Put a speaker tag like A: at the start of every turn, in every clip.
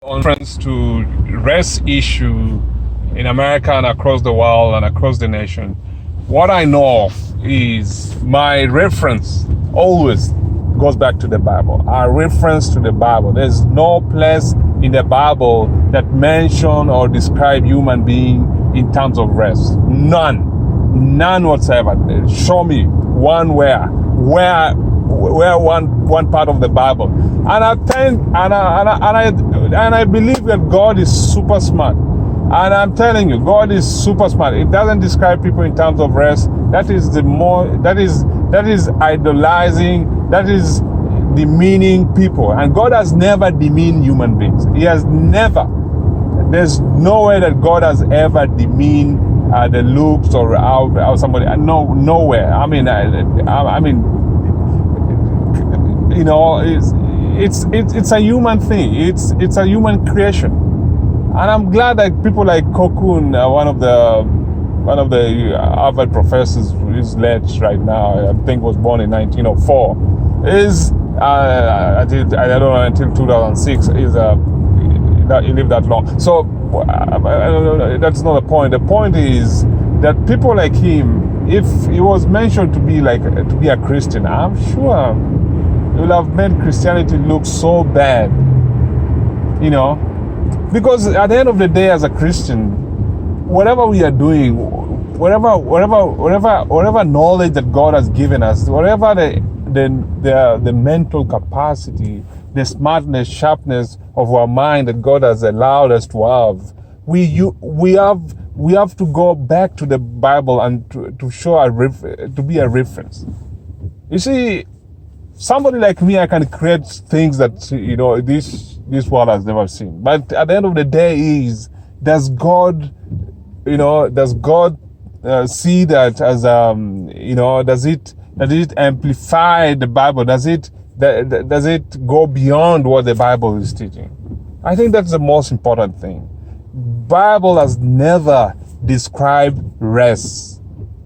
A: on reference to race issue in America and across the world and across the nation, what I know is my reference always goes back to the Bible. Our reference to the Bible. There's no place in the Bible that mention or describe human being in terms of race. None whatsoever. Show me one where one part of the Bible. And I believe that God is super smart. And I'm telling you, God is super smart. It doesn't describe people in terms of race. That is idolizing, that is demeaning people. And God has never demeaned human beings. He has never. There's no way that God has ever demeaned the looks or how somebody. Nowhere. I mean, you know, it's a human thing. It's a human creation. And I'm glad that people like Kokun, one of the Harvard professors who is late right now, I think was born in 1904, is I don't know, until 2006 is he lived that long. So that's not the point. The point is that people like him, if he was mentioned to be a Christian, I'm sure he would have made Christianity look so bad, you know. Because at the end of the day, as a Christian, whatever we are doing, whatever knowledge that God has given us, whatever the mental capacity, the smartness, sharpness of our mind that God has allowed us to have, we have to go back to the Bible and to show to be a reference. You see, somebody like me, I can create things that, you know, this world has never seen. But at the end of the day, does God see that as you know? Does it amplify the Bible? Does it go beyond what the Bible is teaching? I think that's the most important thing. Bible has never described race.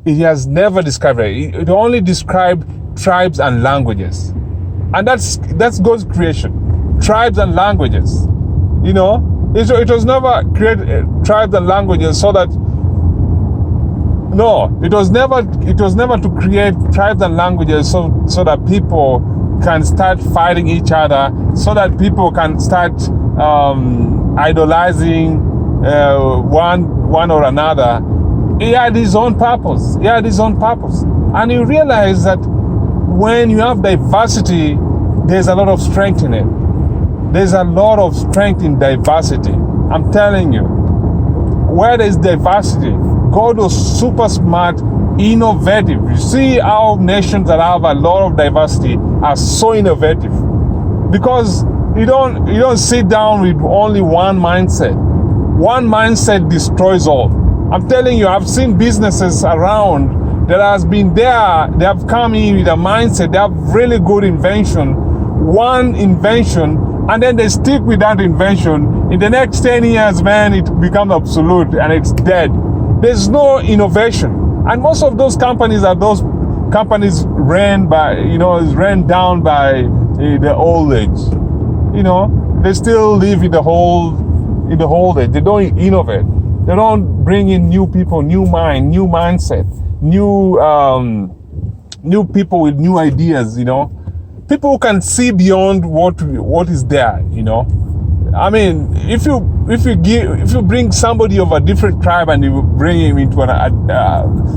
A: It has never described race. It only described tribes and languages, and that's God's creation. Tribes and languages, you know, it was never created tribes and languages so that. No, it was never to create tribes and languages so that people can start fighting each other, so that people can start idolizing one or another. He had his own purpose. And you realize that when you have diversity, there's a lot of strength in it. There's a lot of strength in diversity. I'm telling you. Where there's diversity, God was super smart, innovative. You see how nations that have a lot of diversity are so innovative. Because you don't sit down with only one mindset. One mindset destroys all. I'm telling you, I've seen businesses around that has been there. They have come in with a mindset. They have really good invention. One invention, and then they stick with that invention. In the next 10 years, man, it becomes obsolete and it's dead. There's no innovation. And most of those companies are those companies ran down by the old age. You know, they still live in the old age. They don't innovate. They don't bring in new people, new mind, new mindset, new people with new ideas, you know. People who can see beyond what is there, you know. I mean, if you bring somebody of a different tribe and you bring him into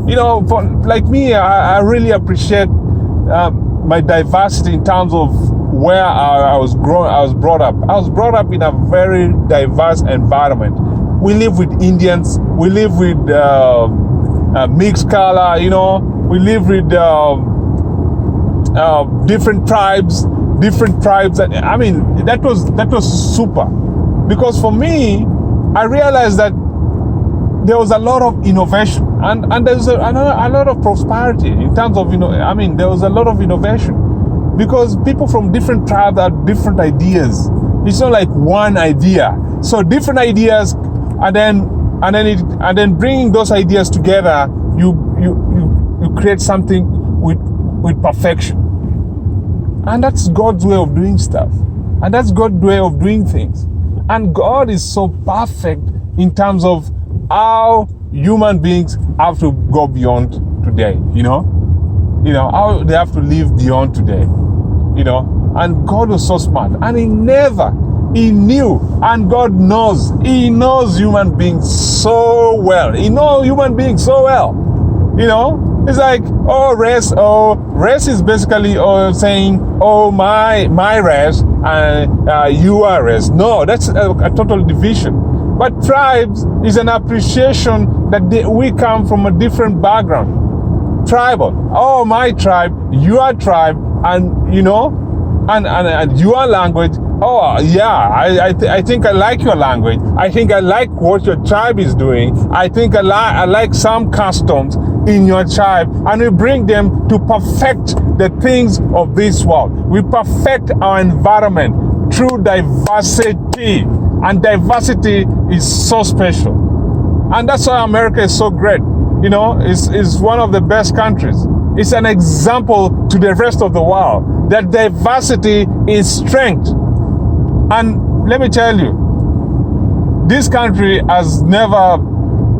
A: you know, like me, I really appreciate my diversity in terms of where I was brought up. I was brought up in a very diverse environment. We live with Indians. We live with mixed color. You know, we live with different tribes. And I mean, that was super, because for me, I realized that there was a lot of innovation and there's a lot of prosperity in terms of, you know, I mean, there was a lot of innovation because people from different tribes have different ideas. It's not like one idea. So different ideas, and then bringing those ideas together, you create something with perfection. And that's God's way of doing stuff. And that's God's way of doing things. And God is so perfect in terms of how human beings have to go beyond today, how they have to live beyond today, and God was so smart, and he knew, and God knows, he knows human beings so well. He knows human beings so well, it's like, rest is basically saying, my rest, and you are rest. No, that's a total division. But tribes is an appreciation that we come from a different background. Tribal. Oh, my tribe, your tribe, and and your language. Oh, yeah, I think I like your language. I think I like what your tribe is doing. I think I like some customs in your tribe, and we bring them to perfect the things of this world. We perfect our environment through diversity, and diversity is so special. And that's why America is so great. It's one of the best countries. It's an example to the rest of the world that diversity is strength. And let me tell you, this country has never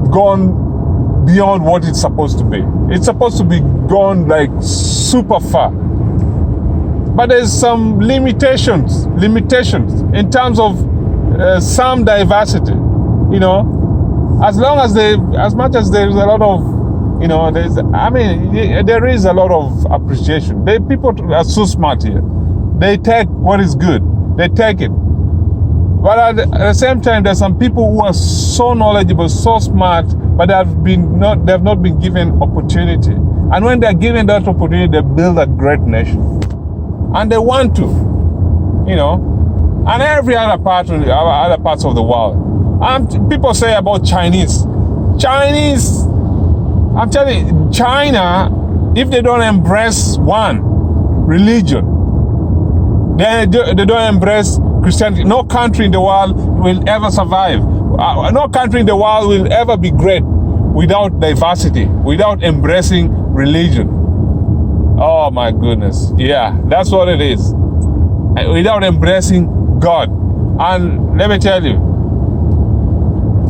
A: gone beyond what it's supposed to be. It's supposed to be gone like super far. But there's some limitations in terms of some diversity. As much as there's a lot of, there is a lot of appreciation. People are so smart here. They take what is good. They take it. But at the same time, there's some people who are so knowledgeable, so smart, but they have not been given opportunity. And when they're given that opportunity, they build a great nation. And they want to, and every other parts of the world. People say about Chinese, I'm telling you, China, if they don't embrace one religion, they don't embrace Christianity, no country in the world will ever survive. No country in the world will ever be great without diversity, without embracing religion. Oh my goodness. Yeah, that's what it is. Without embracing God. And let me tell you,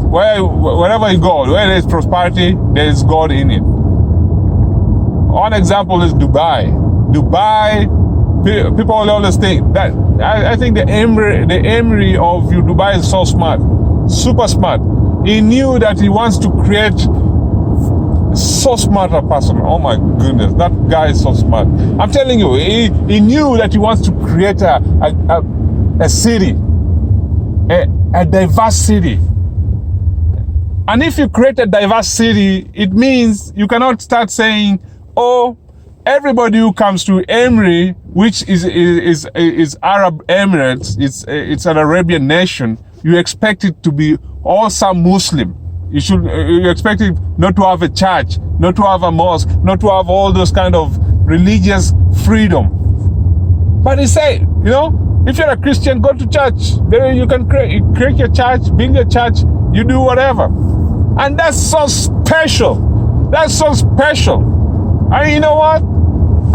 A: wherever you go, where there is prosperity, there is God in it. One example is Dubai. People always think that, I think the Emir of Dubai is so smart, super smart. He knew that he wants to create so smart a person. Oh my goodness, that guy is so smart. I'm telling you, he knew that he wants to create a city, a diverse city. And if you create a diverse city, it means you cannot start saying, everybody who comes to Emiri, which is Arab Emirates, it's an Arabian nation, you expect it to be all some Muslim. You expect it not to have a church, not to have a mosque, not to have all those kind of religious freedom. But he said, if you're a Christian, go to church. There you can create your church, build your church, you do whatever. And that's so special. That's so special. And you know what?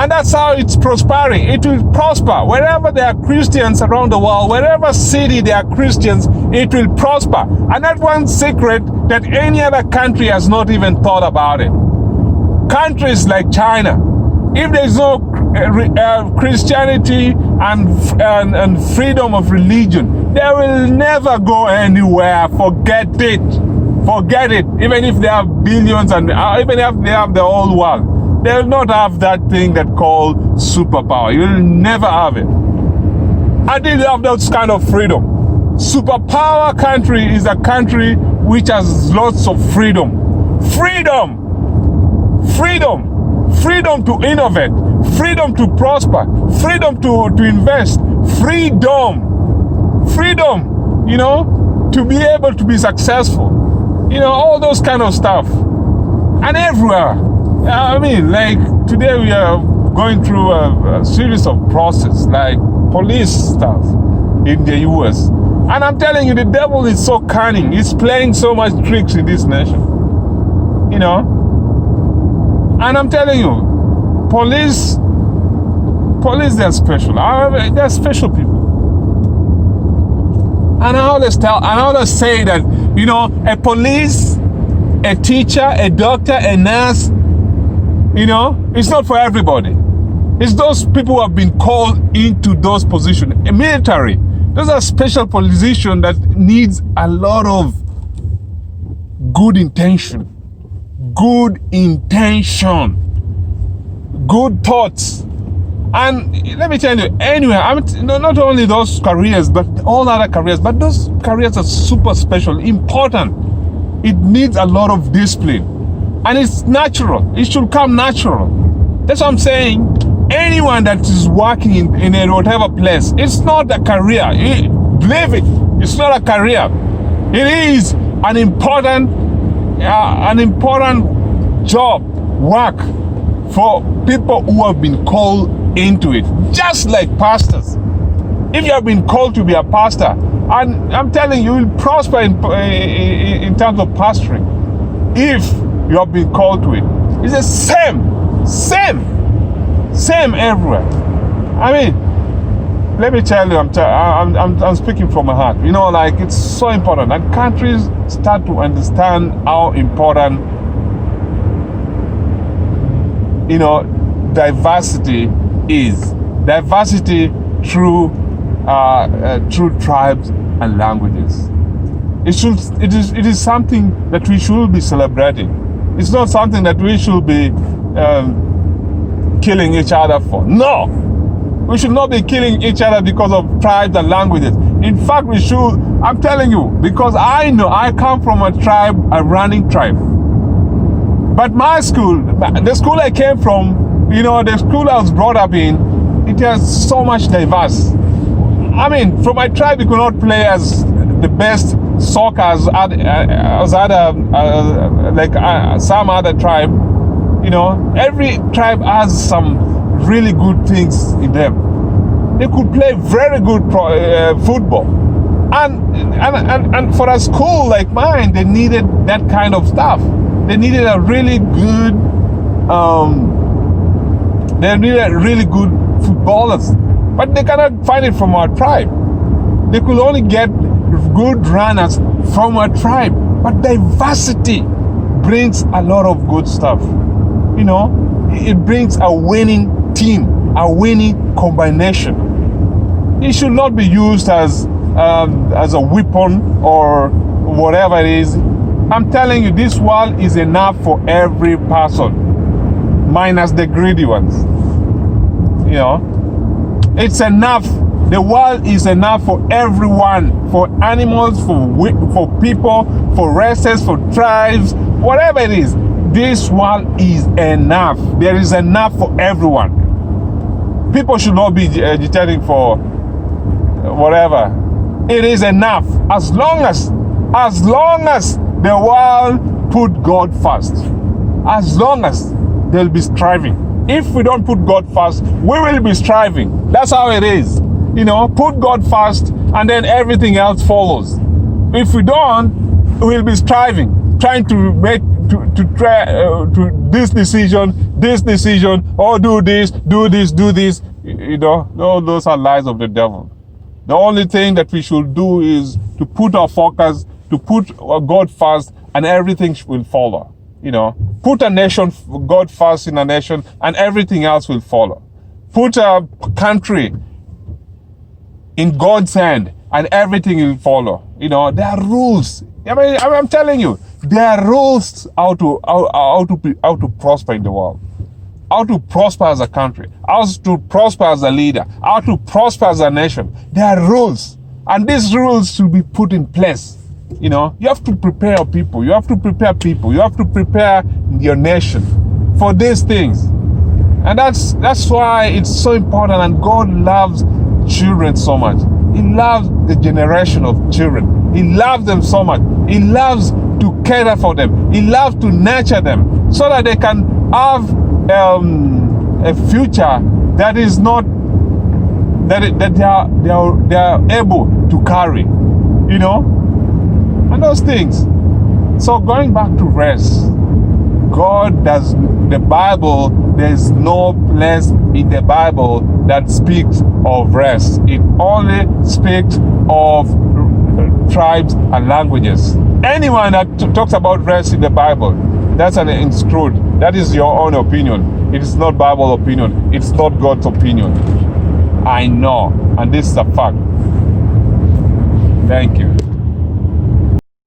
A: And that's how it's prospering. It will prosper. Wherever there are Christians around the world, wherever city there are Christians, it will prosper. And that's one secret that any other country has not even thought about it. Countries like China, if there's no Christianity and freedom of religion, they will never go anywhere. Forget it. Forget it. Even if they have billions and even if they have the whole world, they will not have that thing that called superpower. You will never have it until you have that kind of freedom. Superpower country is a country which has lots of freedom. Freedom to innovate, freedom to prosper, freedom to invest, freedom, to be able to be successful, all those kind of stuff. And everywhere. Like today we are going through a series of process, like police stuff in the US. And I'm telling you, the devil is so cunning. He's playing so much tricks in this nation. And I'm telling you, police, they're special. They're special people. And I always say that, a police, a teacher, a doctor, a nurse, it's not for everybody. It's those people who have been called into those positions. A military, those are special positions that needs a lot of good intention, good thoughts. And let me tell you, anyway, not only those careers, but all other careers, but those careers are super special, important. It needs a lot of discipline. And it's natural. It should come natural. That's what I'm saying. Anyone that is working in a whatever place, it's not a career. Believe it, it's not a career. It is an important job, work for people who have been called into it. Just like pastors. If you have been called to be a pastor, and I'm telling you, you'll prosper in terms of pastoring. If you have been called to it, it's the same everywhere. I mean, let me tell you, I'm speaking from my heart. It's so important, and countries start to understand how important, diversity is. Diversity through tribes and languages. It is something that we should be celebrating. It's not something that we should be killing each other for. No, we should not be killing each other because of tribes and languages. In fact, we should. I'm telling you, because I know I come from a running tribe. But my school, the school I came from, the school I was brought up in, it has so much diverse. I mean, from my tribe, you could not play as the best soccer as some other tribe. Every tribe has some really good things in them. They could play very good football, and for a school like mine, they needed that kind of stuff. They needed a really good. They needed really good footballers, but they cannot find it from our tribe. They could only get good runners from our tribe. But diversity brings a lot of good stuff. It brings a winning team, a winning combination. It should not be used as a weapon or whatever it is. I'm telling you, this world is enough for every person, minus the greedy ones. It's enough. The world is enough for everyone, for animals, for people, for races, for tribes, whatever it is. This world is enough. There is enough for everyone. People should not be agitating for whatever. It is enough as long as the world put God first. As long as they'll be striving. If we don't put God first, we will be striving. That's how it is. Put God first, and then everything else follows. If we don't, we'll be striving, trying to make to this decision, or do this. No, those are lies of the devil. The only thing that we should do is to put our focus, to put God first, and everything will follow. Put a nation, God first in a nation, and everything else will follow. Put a country in God's hand, and everything will follow. There are rules. I'm telling you, there are rules how to prosper in the world, how to prosper as a country, how to prosper as a leader, how to prosper as a nation. There are rules, and these rules should be put in place. You have to prepare your people. You have to prepare people. You have to prepare your nation for these things. And that's why it's so important. And God loves children so much. He loves the generation of children. He loves them so much. He loves to care for them. He loves to nurture them so that they can have a future that is not that they are able to carry. And those things. So going back to rest, the Bible, there's no place in the Bible that speaks of rest. It only speaks of tribes, and languages. Anyone that talks about race in the Bible, that's an inscrewed. That is your own opinion. It is not Bible opinion. It's not God's opinion. I know, and this is a fact. Thank you.